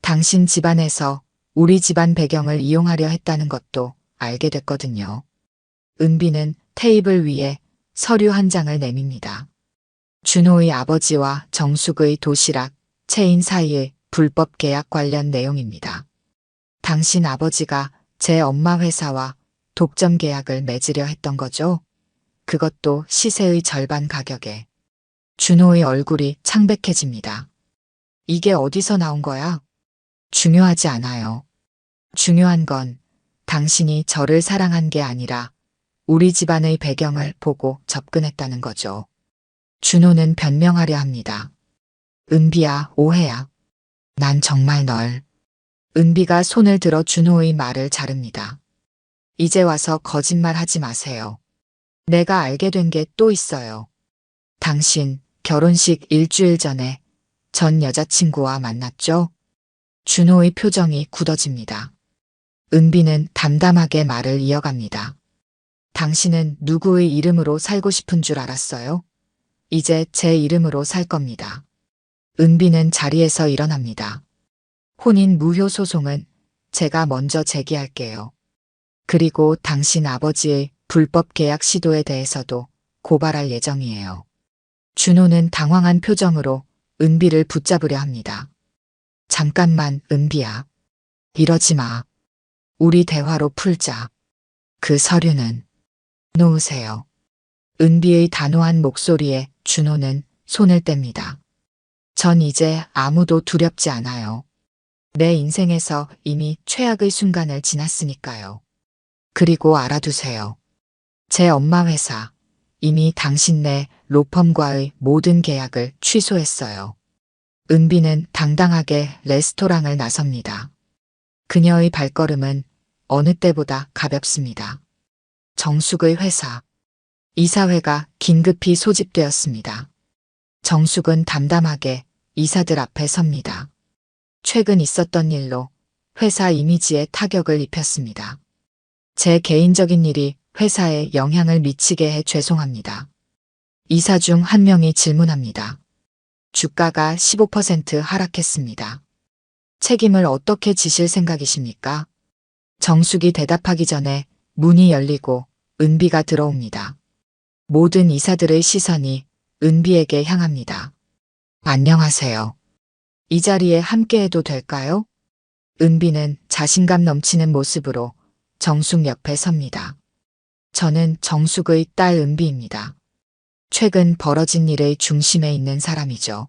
Speaker 1: 당신 집안에서 우리 집안 배경을 이용하려 했다는 것도 알게 됐거든요. 은비는 테이블 위에 서류 한 장을 내밉니다. 준호의 아버지와 정숙의 도시락, 체인 사이의 불법 계약 관련 내용입니다. 당신 아버지가 제 엄마 회사와 독점 계약을 맺으려 했던 거죠? 그것도 시세의 절반 가격에. 준호의 얼굴이 창백해집니다. 이게 어디서 나온 거야? 중요하지 않아요. 중요한 건 당신이 저를 사랑한 게 아니라 우리 집안의 배경을 보고 접근했다는 거죠. 준호는 변명하려 합니다. 은비야, 오해야. 난 정말 널. 은비가 손을 들어 준호의 말을 자릅니다. 이제 와서 거짓말 하지 마세요. 내가 알게 된 게 또 있어요. 당신 결혼식 일주일 전에 전 여자친구와 만났죠? 준호의 표정이 굳어집니다. 은비는 담담하게 말을 이어갑니다. 당신은 누구의 이름으로 살고 싶은 줄 알았어요? 이제 제 이름으로 살 겁니다. 은비는 자리에서 일어납니다. 혼인 무효 소송은 제가 먼저 제기할게요. 그리고 당신 아버지의 불법 계약 시도에 대해서도 고발할 예정이에요. 준호는 당황한 표정으로 은비를 붙잡으려 합니다. 잠깐만, 은비야. 이러지 마. 우리 대화로 풀자. 그 서류는 놓으세요. 은비의 단호한 목소리에 준호는 손을 뗍니다. 전 이제 아무도 두렵지 않아요. 내 인생에서 이미 최악의 순간을 지났으니까요. 그리고 알아두세요. 제 엄마 회사 이미 당신네 로펌과의 모든 계약을 취소했어요. 은비는 당당하게 레스토랑을 나섭니다. 그녀의 발걸음은 어느 때보다 가볍습니다. 정숙의 회사. 이사회가 긴급히 소집되었습니다. 정숙은 담담하게 이사들 앞에 섭니다. 최근 있었던 일로 회사 이미지에 타격을 입혔습니다. 제 개인적인 일이 회사에 영향을 미치게 해 죄송합니다. 이사 중 한 명이 질문합니다. 주가가 15% 하락했습니다. 책임을 어떻게 지실 생각이십니까? 정숙이 대답하기 전에 문이 열리고 은비가 들어옵니다. 모든 이사들의 시선이 은비에게 향합니다. 안녕하세요. 이 자리에 함께해도 될까요? 은비는 자신감 넘치는 모습으로 정숙 옆에 섭니다. 저는 정숙의 딸 은비입니다. 최근 벌어진 일의 중심에 있는 사람이죠.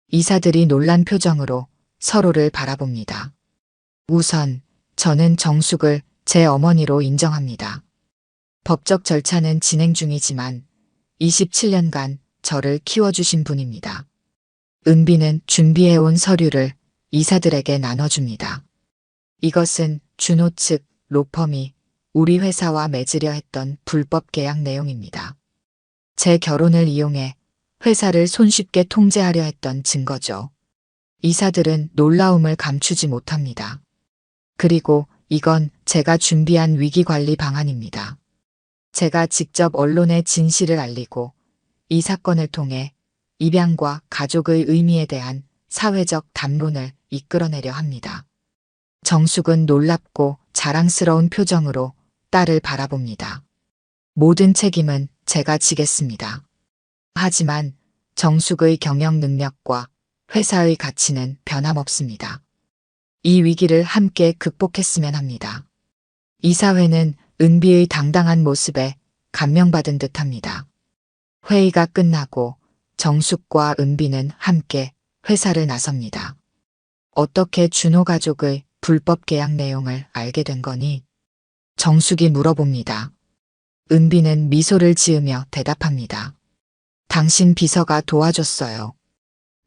Speaker 1: 이사들이 놀란 표정으로 서로를 바라봅니다. 우선 저는 정숙을 제 어머니로 인정합니다. 법적 절차는 진행 중이지만 27년간 저를 키워주신 분입니다. 은비는 준비해온 서류를 이사들에게 나눠줍니다. 이것은 준호 측 로펌이 우리 회사와 맺으려 했던 불법 계약 내용입니다. 제 결혼을 이용해 회사를 손쉽게 통제하려 했던 증거죠. 이사들은 놀라움을 감추지 못합니다. 그리고 이건 제가 준비한 위기관리 방안입니다. 제가 직접 언론에 진실을 알리고 이 사건을 통해 입양과 가족의 의미에 대한 사회적 담론을 이끌어내려 합니다. 정숙은 놀랍고 자랑스러운 표정으로 딸을 바라봅니다. 모든 책임은 제가 지겠습니다. 하지만 정숙의 경영 능력과 회사의 가치는 변함없습니다. 이 위기를 함께 극복했으면 합니다. 이사회는 은비의 당당한 모습에 감명받은 듯합니다. 회의가 끝나고 정숙과 은비는 함께 회사를 나섭니다. 어떻게 준호 가족의 불법 계약 내용을 알게 된 거니? 정숙이 물어봅니다. 은비는 미소를 지으며 대답합니다. 당신 비서가 도와줬어요.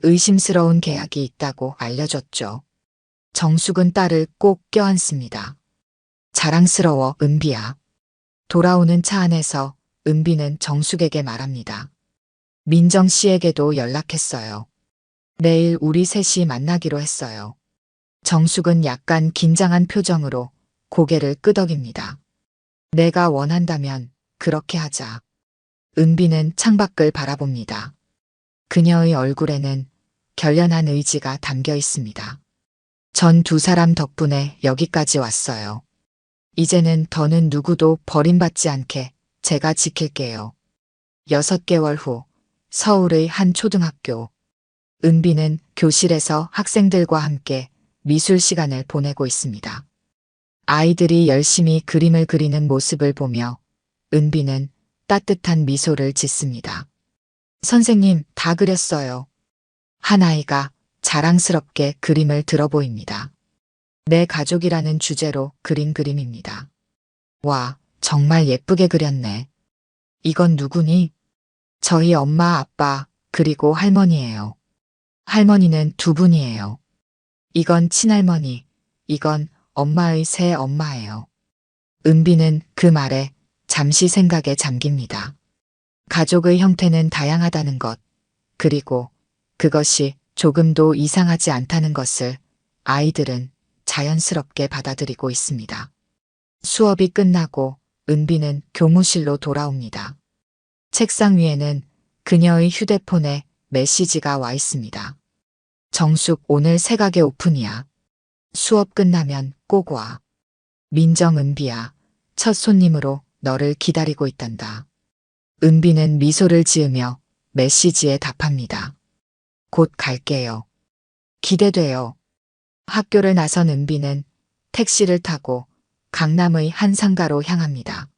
Speaker 1: 의심스러운 계약이 있다고 알려줬죠. 정숙은 딸을 꼭 껴안습니다. 자랑스러워 은비야. 돌아오는 차 안에서 은비는 정숙에게 말합니다. 민정 씨에게도 연락했어요. 내일 우리 셋이 만나기로 했어요. 정숙은 약간 긴장한 표정으로 고개를 끄덕입니다. 내가 원한다면 그렇게 하자. 은비는 창밖을 바라봅니다. 그녀의 얼굴에는 결연한 의지가 담겨 있습니다. 전 두 사람 덕분에 여기까지 왔어요. 이제는 더는 누구도 버림받지 않게 제가 지킬게요. 6개월 후 서울의 한 초등학교. 은비는 교실에서 학생들과 함께 미술 시간을 보내고 있습니다. 아이들이 열심히 그림을 그리는 모습을 보며 은비는 따뜻한 미소를 짓습니다. 선생님, 다 그렸어요. 한 아이가 자랑스럽게 그림을 들어 보입니다. 내 가족이라는 주제로 그린 그림입니다. 와, 정말 예쁘게 그렸네. 이건 누구니? 저희 엄마, 아빠, 그리고 할머니예요. 할머니는 두 분이에요. 이건 친할머니, 이건 엄마의 새 엄마예요. 은비는 그 말에 잠시 생각에 잠깁니다. 가족의 형태는 다양하다는 것, 그리고 그것이 조금도 이상하지 않다는 것을 아이들은 자연스럽게 받아들이고 있습니다. 수업이 끝나고 은비는 교무실로 돌아옵니다. 책상 위에는 그녀의 휴대폰에 메시지가 와 있습니다. 정숙, 오늘 새가게 오픈이야. 수업 끝나면 꼭 와. 민정, 은비야. 첫 손님으로 너를 기다리고 있단다. 은비는 미소를 지으며 메시지에 답합니다. 곧 갈게요. 기대돼요. 학교를 나선 은비는 택시를 타고 강남의 한 상가로 향합니다.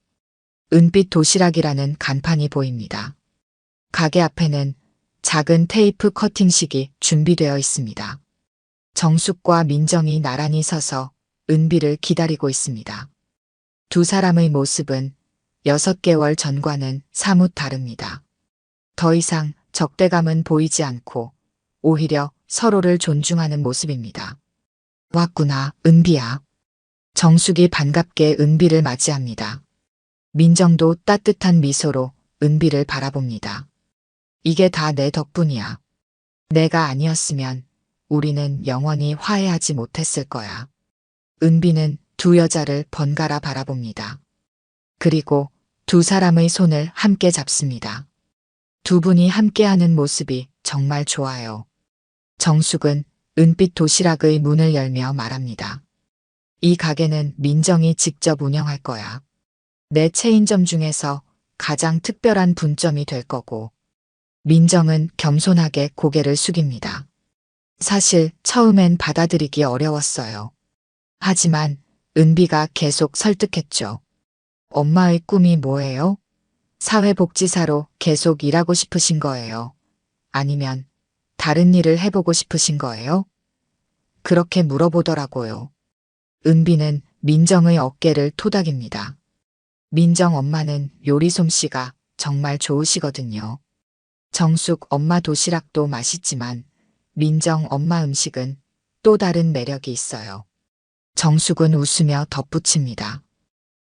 Speaker 1: 은빛 도시락이라는 간판이 보입니다. 가게 앞에는 작은 테이프 커팅식이 준비되어 있습니다. 정숙과 민정이 나란히 서서 은비를 기다리고 있습니다. 두 사람의 모습은 6개월 전과는 사뭇 다릅니다. 더 이상 적대감은 보이지 않고 오히려 서로를 존중하는 모습입니다. 왔구나, 은비야. 정숙이 반갑게 은비를 맞이합니다. 민정도 따뜻한 미소로 은비를 바라봅니다. 이게 다 내 덕분이야. 내가 아니었으면 우리는 영원히 화해하지 못했을 거야. 은비는 두 여자를 번갈아 바라봅니다. 그리고 두 사람의 손을 함께 잡습니다. 두 분이 함께하는 모습이 정말 좋아요. 정숙은 은빛 도시락의 문을 열며 말합니다. 이 가게는 민정이 직접 운영할 거야. 내 체인점 중에서 가장 특별한 분점이 될 거고. 민정은 겸손하게 고개를 숙입니다. 사실 처음엔 받아들이기 어려웠어요. 하지만 은비가 계속 설득했죠. 엄마의 꿈이 뭐예요? 사회복지사로 계속 일하고 싶으신 거예요? 아니면 다른 일을 해보고 싶으신 거예요? 그렇게 물어보더라고요. 은비는 민정의 어깨를 토닥입니다. 민정 엄마는 요리 솜씨가 정말 좋으시거든요. 정숙 엄마 도시락도 맛있지만 민정 엄마 음식은 또 다른 매력이 있어요. 정숙은 웃으며 덧붙입니다.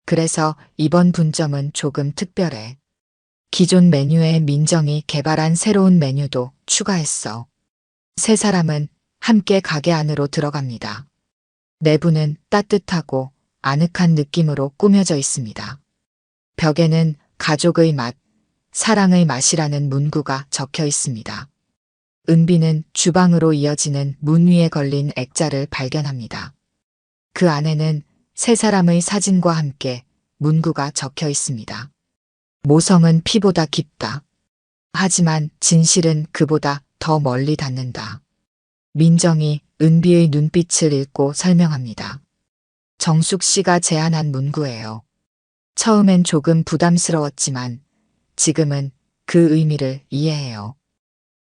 Speaker 1: 그래서 이번 분점은 조금 특별해. 기존 메뉴에 민정이 개발한 새로운 메뉴도 추가했어. 세 사람은 함께 가게 안으로 들어갑니다. 내부는 따뜻하고 아늑한 느낌으로 꾸며져 있습니다. 벽에는 가족의 맛, 사랑의 맛이라는 문구가 적혀 있습니다. 은비는 주방으로 이어지는 문 위에 걸린 액자를 발견합니다. 그 안에는 세 사람의 사진과 함께 문구가 적혀 있습니다. 모성은 피보다 깊다. 하지만 진실은 그보다 더 멀리 닿는다. 민정이 은비의 눈빛을 읽고 설명합니다. 정숙 씨가 제안한 문구예요. 처음엔 조금 부담스러웠지만 지금은 그 의미를 이해해요.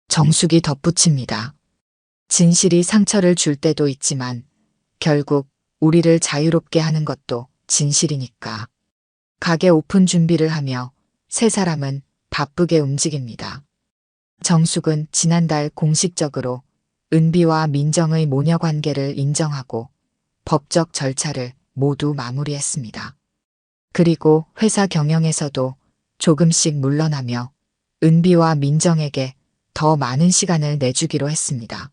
Speaker 1: 정숙이 덧붙입니다. 진실이 상처를 줄 때도 있지만 결국 우리를 자유롭게 하는 것도 진실이니까. 가게 오픈 준비를 하며 세 사람은 바쁘게 움직입니다. 정숙은 지난달 공식적으로 은비와 민정의 모녀 관계를 인정하고 법적 절차를 모두 마무리했습니다. 그리고 회사 경영에서도 조금씩 물러나며 은비와 민정에게 더 많은 시간을 내주기로 했습니다.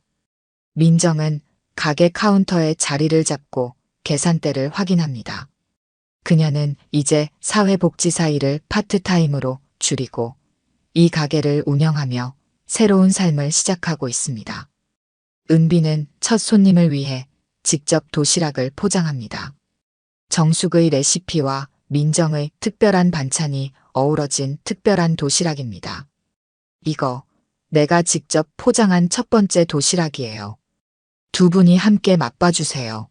Speaker 1: 민정은 가게 카운터에 자리를 잡고 계산대를 확인합니다. 그녀는 이제 사회복지사 일을 파트타임으로 줄이고 이 가게를 운영하며 새로운 삶을 시작하고 있습니다. 은비는 첫 손님을 위해 직접 도시락을 포장합니다. 정숙의 레시피와 민정의 특별한 반찬이 어우러진 특별한 도시락입니다. 이거 내가 직접 포장한 첫 번째 도시락이에요. 두 분이 함께 맛봐주세요.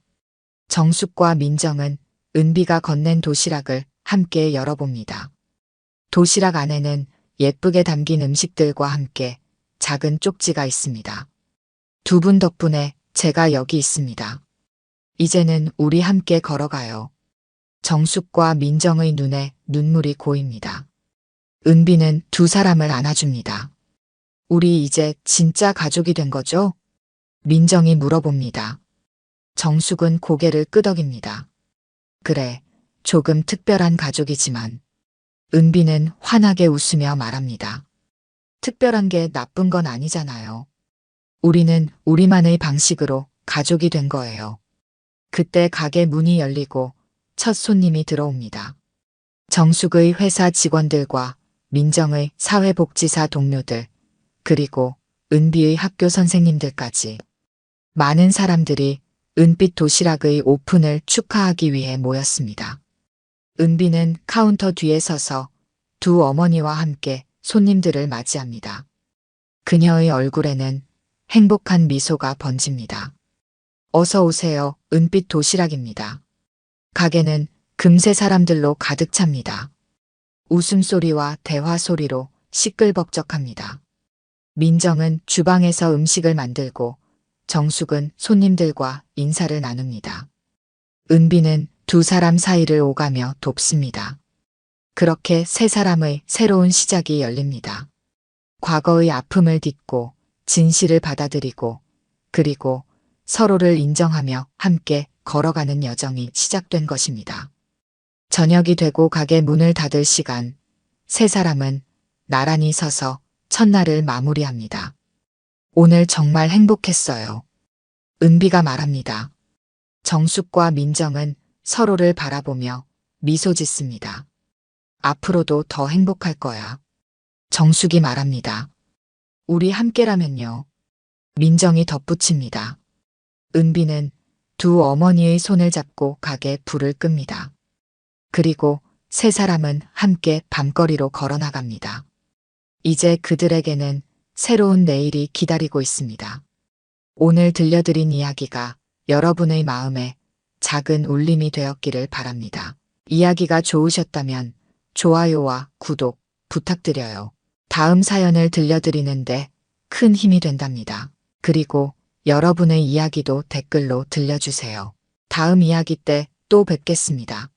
Speaker 1: 정숙과 민정은 은비가 건넨 도시락을 함께 열어봅니다. 도시락 안에는 예쁘게 담긴 음식들과 함께 작은 쪽지가 있습니다. 두 분 덕분에 제가 여기 있습니다. 이제는 우리 함께 걸어가요. 정숙과 민정의 눈에 눈물이 고입니다. 은비는 두 사람을 안아줍니다. 우리 이제 진짜 가족이 된 거죠? 민정이 물어봅니다. 정숙은 고개를 끄덕입니다. 그래, 조금 특별한 가족이지만. 은비는 환하게 웃으며 말합니다. 특별한 게 나쁜 건 아니잖아요. 우리는 우리만의 방식으로 가족이 된 거예요. 그때 가게 문이 열리고 첫 손님이 들어옵니다. 정숙의 회사 직원들과 민정의 사회복지사 동료들, 그리고 은비의 학교 선생님들까지. 많은 사람들이 은빛 도시락의 오픈을 축하하기 위해 모였습니다. 은비는 카운터 뒤에 서서 두 어머니와 함께 손님들을 맞이합니다. 그녀의 얼굴에는 행복한 미소가 번집니다. 어서 오세요. 은빛 도시락입니다. 가게는 금세 사람들로 가득 찹니다. 웃음소리와 대화소리로 시끌벅적합니다. 민정은 주방에서 음식을 만들고 정숙은 손님들과 인사를 나눕니다. 은비는 두 사람 사이를 오가며 돕습니다. 그렇게 세 사람의 새로운 시작이 열립니다. 과거의 아픔을 딛고 진실을 받아들이고 그리고 서로를 인정하며 함께 걸어가는 여정이 시작된 것입니다. 저녁이 되고 가게 문을 닫을 시간, 세 사람은 나란히 서서 첫날을 마무리합니다. 오늘 정말 행복했어요. 은비가 말합니다. 정숙과 민정은 서로를 바라보며 미소 짓습니다. 앞으로도 더 행복할 거야. 정숙이 말합니다. 우리 함께라면요. 민정이 덧붙입니다. 은비는 두 어머니의 손을 잡고 가게 불을 끕니다. 그리고 세 사람은 함께 밤거리로 걸어 나갑니다. 이제 그들에게는 새로운 내일이 기다리고 있습니다. 오늘 들려드린 이야기가 여러분의 마음에 작은 울림이 되었기를 바랍니다. 이야기가 좋으셨다면 좋아요와 구독 부탁드려요. 다음 사연을 들려드리는데 큰 힘이 된답니다. 그리고 여러분의 이야기도 댓글로 들려주세요. 다음 이야기 때 또 뵙겠습니다.